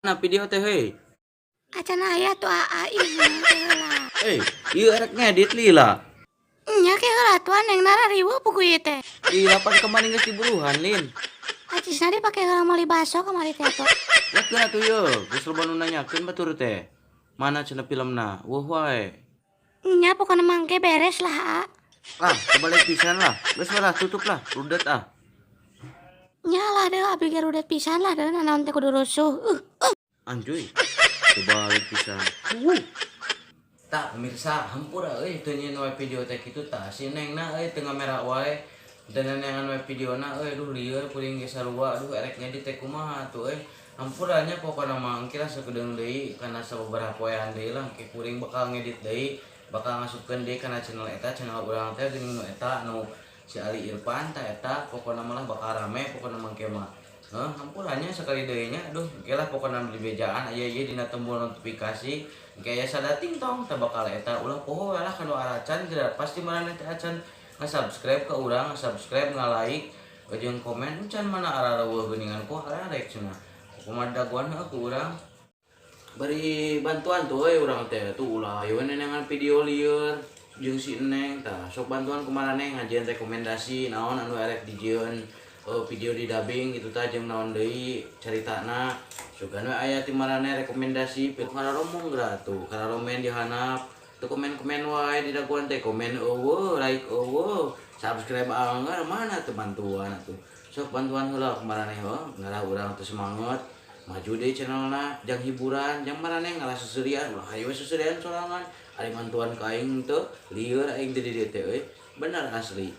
Nah video teh heuy. Acan aya tuh aa ih heula. Ieu erek ngedit lila. Nya ke heula tuh neng narariweuh buku ieu teh. Lila pan kemarin geus diburuhan lin. Acisna dipake heula meuli baso kamari teh atuh. Yakeun atuh yeuh, geus loba nu nanyakeun batur teh. Mana cenah filmna? Weuh wae. Nya pokona mangke beres lah aa. Ah, kebalik pisan lah. Geus lah tutup lah, rudet ah. Nya lah deh abi ge rudet pisan lah deh nanaon teh kudu rusuh. Anjuy. Kebalik pisan. Tak pemirsa, hampura euy teu nyieun we video teh kitu tah si nengna euy teu ngamera wae. Dan neangan we videona euy duh lieur kuring ge sarua aduh erek ngedit teh kumaha atuh euy. Hampura nya pokona mah engke lah sakedeung deui kana sababaraha poean deui lah engke kuring bakal ngedit deui, bakal ngasupkeun deui kana channel eta, channel urang teh geuning nu eta nu si Ali Irfan tah eta pokona mah bakal rame pokona mangke mah. Hampuranya sekali deui nya aduh engke lah pokona di bejaan aya ieu dina tombol notifikasi engke aya sadating tong teh bakal eta ulah poho we lah kanu aracan geura pasti maraneh teh acan nge-subscribe ke urang, nge-subscribe, nge-like, jeung komen encan mana araraweuh geuningan ku arek cenah. Kumaha daguan heuh ku urang. Bari bantuan tuh euy urang teh tuh ulah aya we nenengan video lieur jeung si Neng tah sok bantuan kumaraneh ngajieun rekomendasi naon anu erek dijieun video di dubbing gitu tah jeung naon deui caritana sugan we aya ti maraneh rekomendasi kararomong geura tuh kararomen dihanap teu komen-komen wae di daguan teh komen eueuh like eueuh subscribe anger mana teu bantuan atuh sok bantuan heula kumaraneh heuh ngarah urang teu semangat maju deh channelna jang hiburan jang maraneh ngalah susurian ulah hayu susurian sorangan ari mantuan ka aing teu lieur aing teh di dieu teh euy bener asli.